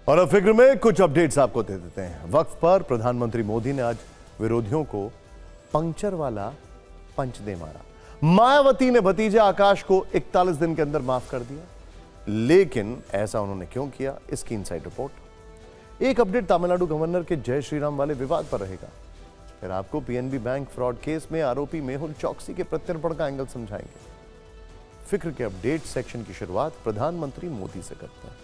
और अब फिक्र में कुछ अपडेट्स आपको दे देते हैं। वक्फ पर प्रधानमंत्री मोदी ने आज विरोधियों को पंक्चर वाला पंच दे मारा। मायावती ने भतीजे आकाश को 41 दिन के अंदर माफ कर दिया, लेकिन ऐसा उन्होंने क्यों किया, इसकी इनसाइड रिपोर्ट। एक अपडेट तमिलनाडु गवर्नर के जय श्रीराम वाले विवाद पर रहेगा। फिर आपको पीएनबी बैंक फ्रॉड केस में आरोपी मेहुल चौकसी के प्रत्यर्पण का एंगल समझाएंगे। फिक्र के अपडेट सेक्शन की शुरुआत प्रधानमंत्री मोदी से करते हैं,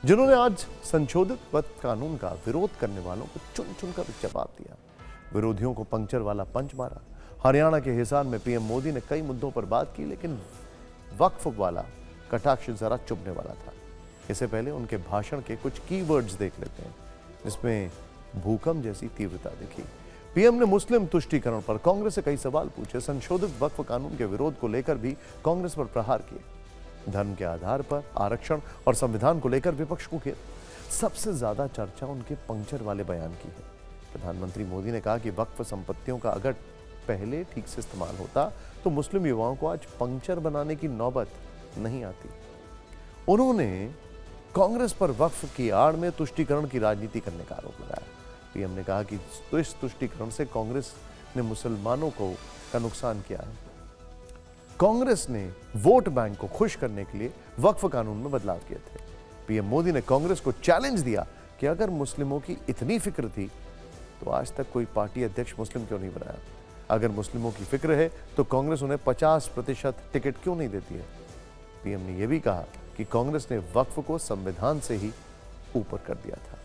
जिन्होंने आज संशोधित वक्फ कानून का विरोध करने वालों को चुन चुनकर जवाब दिया। विरोधियों को पंक्चर वाला पंच मारा। हरियाणा के हिसार में पीएम मोदी ने कई मुद्दों पर बात की, लेकिन वक्फ वाला कटाक्ष जरा चुभने वाला था। इससे पहले उनके भाषण के कुछ कीवर्ड्स देख लेते हैं, जिसमें भूकंप जैसी तीव्रता दिखी। पीएम ने मुस्लिम तुष्टीकरण पर कांग्रेस से कई सवाल पूछे। संशोधित वक्फ कानून के विरोध को लेकर भी कांग्रेस पर प्रहार किए। धर्म के आधार पर आरक्षण और संविधान को लेकर विपक्ष को घेर। सबसे ज्यादा चर्चा उनके पंक्चर वाले बयान की है। प्रधानमंत्री मोदी ने कहा कि वक्फ संपत्तियों का अगर पहले ठीक से इस्तेमाल होता तो मुस्लिम युवाओं को आज पंक्चर बनाने की नौबत नहीं आती। उन्होंने कांग्रेस पर वक्फ की आड़ में तुष्टीकरण की राजनीति करने का आरोप लगाया। पीएम ने कहा कि इस तुष्टीकरण से कांग्रेस ने मुसलमानों का नुकसान किया है। कांग्रेस ने वोट बैंक को खुश करने के लिए वक्फ कानून में बदलाव किए थे। पीएम मोदी ने कांग्रेस को चैलेंज दिया कि अगर मुस्लिमों की इतनी फिक्र थी तो आज तक कोई पार्टी अध्यक्ष मुस्लिम क्यों नहीं बनाया। अगर मुस्लिमों की फिक्र है तो कांग्रेस उन्हें 50% टिकट क्यों नहीं देती है। पीएम ने यह भी कहा कि कांग्रेस ने वक्फ को संविधान से ही ऊपर कर दिया था।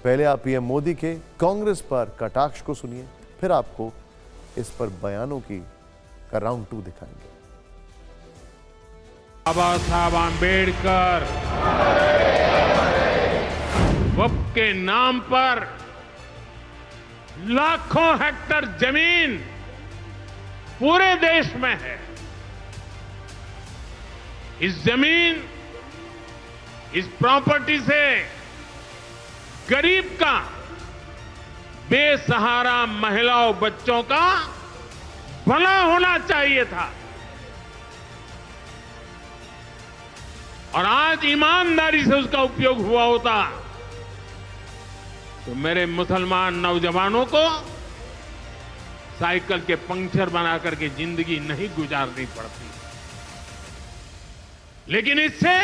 पहले आप पीएम मोदी के कांग्रेस पर कटाक्ष को सुनिए, फिर आपको इस पर बयानों की राउंड 2 दिखाएंगे। बाबा साहब आंबेडकर वक्फ के नाम पर लाखों हेक्टर जमीन पूरे देश में है। इस जमीन, इस प्रॉपर्टी से गरीब का, बेसहारा महिलाओं बच्चों का भला होना चाहिए था। और आज ईमानदारी से उसका उपयोग हुआ होता तो मेरे मुसलमान नौजवानों को साइकिल के पंक्चर बना करके जिंदगी नहीं गुजारनी पड़ती। लेकिन इससे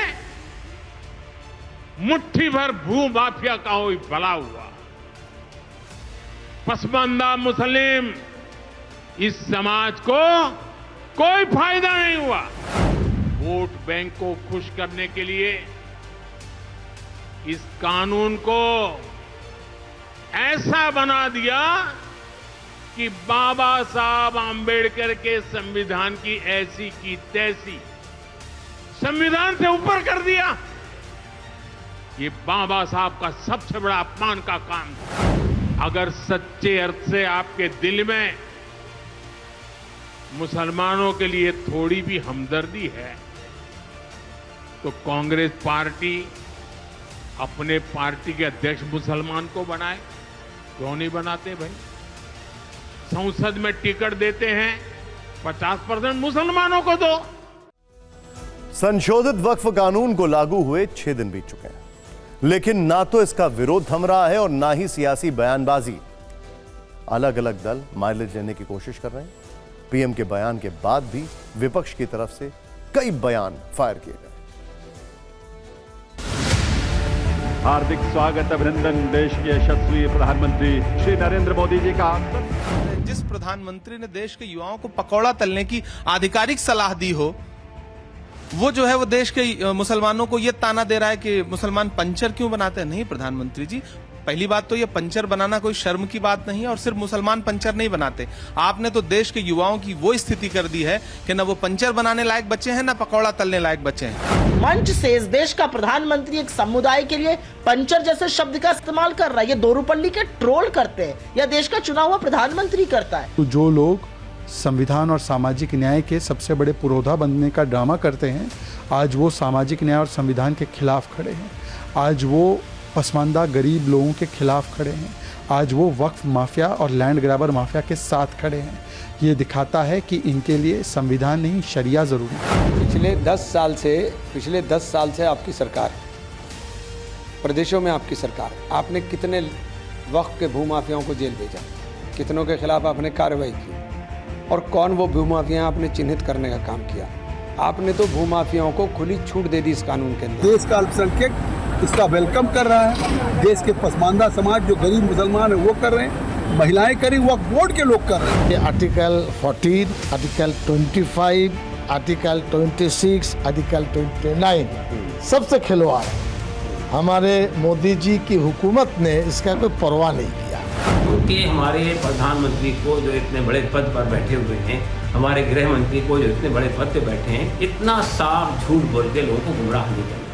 मुट्ठी भर भू माफिया का कोई भला हुआ। पसमानदा मुस्लिम इस समाज को कोई फायदा नहीं हुआ। वोट बैंक को खुश करने के लिए इस कानून को ऐसा बना दिया कि बाबा साहब आंबेडकर के संविधान की ऐसी की तैसी, संविधान से ऊपर कर दिया। ये बाबा साहब का सबसे बड़ा अपमान का काम था। अगर सच्चे अर्थ से आपके दिल में मुसलमानों के लिए थोड़ी भी हमदर्दी है तो कांग्रेस पार्टी अपने पार्टी के अध्यक्ष मुसलमान को बनाए। क्यों नहीं बनाते भाई? संसद में टिकट देते हैं, 50% मुसलमानों को दो। संशोधित वक्फ कानून को लागू हुए 6 दिन बीत चुके हैं, लेकिन ना तो इसका विरोध थम रहा है और ना ही सियासी बयानबाजी। अलग अलग दल माइलेज लेने की कोशिश कर रहे हैं। पीएम के बयान के बाद भी विपक्ष की तरफ से कई बयान फायर किए गए। हार्दिक स्वागत, अभिनंदन देश के यशस्वी प्रधानमंत्री श्री नरेंद्र मोदी जी का। जिस प्रधानमंत्री ने देश के युवाओं को पकौड़ा तलने की आधिकारिक सलाह दी हो, वो जो है वो देश के मुसलमानों को ये ताना दे रहा है कि मुसलमान पंचर क्यों बनाते हैं। नहीं प्रधानमंत्री जी, पहली बात तो ये पंचर बनाना कोई शर्म की बात नहीं है और सिर्फ मुसलमान पंचर नहीं बनाते। आपने तो देश के युवाओं की वो स्थिति कर दी है कि ना वो पंचर बनाने लायक बच्चे हैं, ना पकौड़ा तलने लायक बच्चे हैं। मंच से इस देश का प्रधानमंत्री एक समुदाय के लिए पंचर जैसे शब्द का इस्तेमाल कर रहा है। ये दोरूपल्ली के ट्रोल करते हैं या देश का चुना हुआ प्रधानमंत्री करता है। तो जो लोग संविधान और सामाजिक न्याय के सबसे बड़े पुरोधा बनने का ड्रामा करते हैं, आज वो सामाजिक न्याय और संविधान के खिलाफ खड़े हैं। आज वो पसमानदा गरीब लोगों के खिलाफ खड़े हैं। आज वो वक्फ माफिया और लैंड ग्रैबर माफिया के साथ खड़े हैं। ये दिखाता है कि इनके लिए संविधान नहीं, शरिया जरूरी है। पिछले 10 साल से आपकी सरकार प्रदेशों में आपकी सरकार है, आपने कितने वक्त के भूमाफियाओं को जेल भेजा, कितनों के खिलाफ आपने कार्रवाई की, और कौन वो भूमाफिया आपने चिन्हित करने का काम किया। आपने तो भूमाफियाओं को खुली छूट दे दी इस कानून के अंदर। देश का अल्पसंख्यक इसका वेलकम कर रहा है, देश के पसमानदा समाज जो गरीब मुसलमान है वो कर रहे हैं, महिलाएं करी, वक्फ बोर्ड के लोग कर रहे हैं। आर्टिकल 14, आर्टिकल 25, आर्टिकल 26, आर्टिकल 29 सबसे खिलवाड़ है। हमारे मोदी जी की हुकूमत ने इसका कोई परवाह नहीं किया। क्योंकि हमारे प्रधानमंत्री को जो इतने बड़े पद पर बैठे हुए हैं, हमारे गृह मंत्री को जो इतने बड़े पद पर बैठे हैं, इतना साफ झूठ बोल के लोगों को गुमराह नहीं करना।